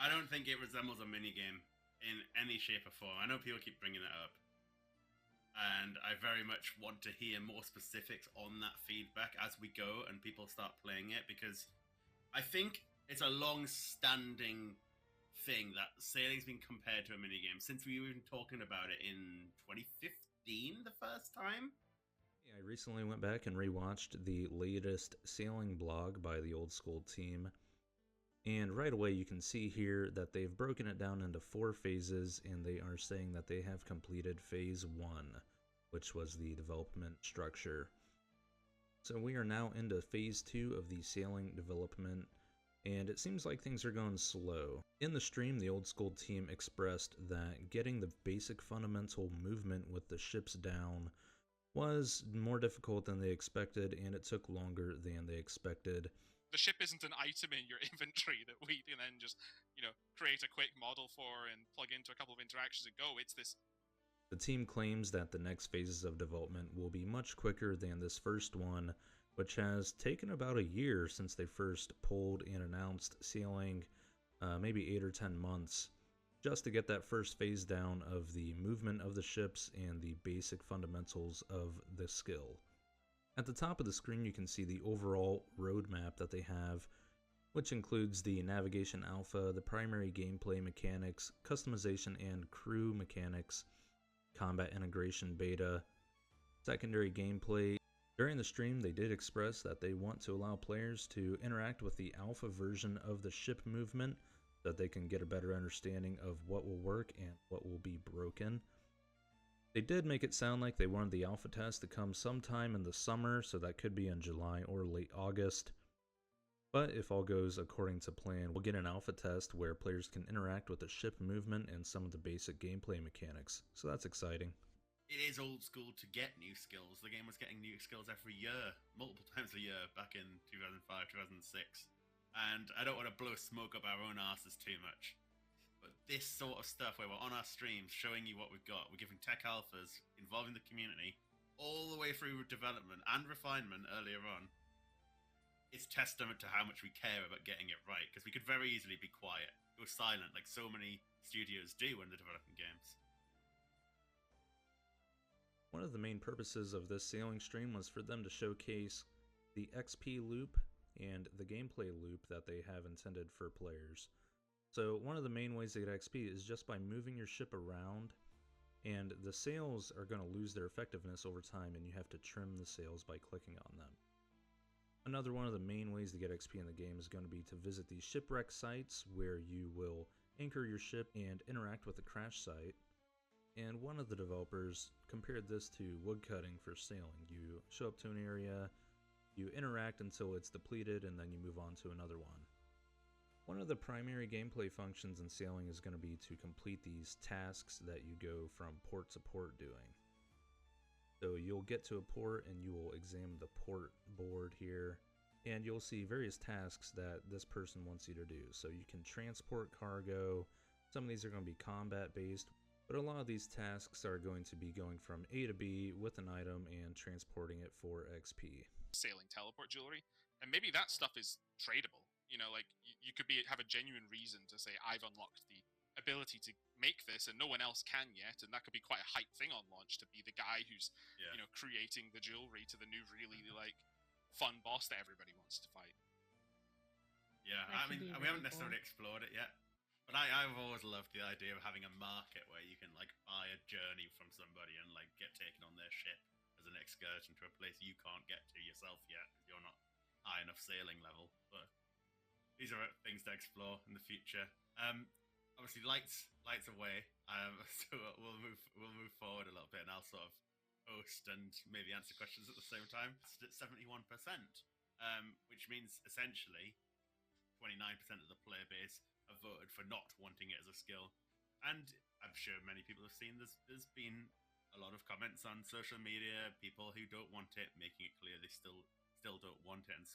I don't think it resembles a minigame in any shape or form. I know people keep bringing it up, and I very much want to hear more specifics on that feedback as we go and people start playing it, because I think it's a long-standing thing that sailing's been compared to a minigame since we were even talking about it in 2015 the first time. I recently went back and rewatched the latest sailing blog by the Old School team, and right away you can see here that they've broken it down into 4 phases, and they are saying that they have completed phase 1, which was the development structure. So we are now into phase 2 of the sailing development, and it seems like things are going slow. In the stream, the Old School team expressed that getting the basic fundamental movement with the ships down was more difficult than they expected, and it took longer than they expected. The ship isn't an item in your inventory that we can then just, create a quick model for and plug into a couple of interactions and go. It's this. The team claims that the next phases of development will be much quicker than this first one, which has taken about a year since they first pulled and announced sailing, maybe 8 or 10 months, just to get that first phase down of the movement of the ships and the basic fundamentals of the skill. At the top of the screen you can see the overall roadmap that they have, which includes the navigation alpha, the primary gameplay mechanics, customization and crew mechanics, combat integration beta, secondary gameplay. During the stream they did express that they want to allow players to interact with the alpha version of the ship movement so that they can get a better understanding of what will work and what will be broken. They did make it sound like they wanted the alpha test to come sometime in the summer, so that could be in July or late August. But if all goes according to plan, we'll get an alpha test where players can interact with the ship movement and some of the basic gameplay mechanics, so that's exciting. It is old school to get new skills. The game was getting new skills every year, multiple times a year, back in 2005, 2006. And I don't want to blow smoke up our own asses too much, but this sort of stuff where we're on our streams showing you what we've got, we're giving tech alphas, involving the community, all the way through development and refinement earlier on, it's testament to how much we care about getting it right, because we could very easily be quiet, go silent like so many studios do when they're developing games. One of the main purposes of this sailing stream was for them to showcase the XP loop and the gameplay loop that they have intended for players. So one of the main ways to get XP is just by moving your ship around, and the sails are going to lose their effectiveness over time and you have to trim the sails by clicking on them. Another one of the main ways to get XP in the game is going to be to visit these shipwreck sites where you will anchor your ship and interact with the crash site. And one of the developers compared this to woodcutting for sailing. You show up to an area, you interact until it's depleted, and then you move on to another one. One of the primary gameplay functions in sailing is going to be to complete these tasks that you go from port to port doing. So you'll get to a port and you will examine the port board here, and you'll see various tasks that this person wants you to do. So you can transport cargo, some of these are going to be combat based, but a lot of these tasks are going to be going from A to B with an item and transporting it for XP. Sailing teleport jewelry, and maybe that stuff is tradable. You could have a genuine reason to say, I've unlocked the ability to make this and no one else can yet, and that could be quite a hype thing on launch, to be the guy who's creating the jewelry to the new really fun boss that everybody wants to fight. Yeah, I mean, we haven't necessarily explored it yet, but I've always loved the idea of having a market where you can buy a journey from somebody and get taken on their ship as an excursion to a place you can't get to yourself yet because you're not high enough sailing level. But these are things to explore in the future. Obviously, lights away. So we'll move forward a little bit, and I'll sort of host and maybe answer questions at the same time. It's at 71%, which means essentially 29% of the player base have voted for not wanting it as a skill. And I'm sure many people have seen there's been a lot of comments on social media, people who don't want it, making it clear they still don't want it, and so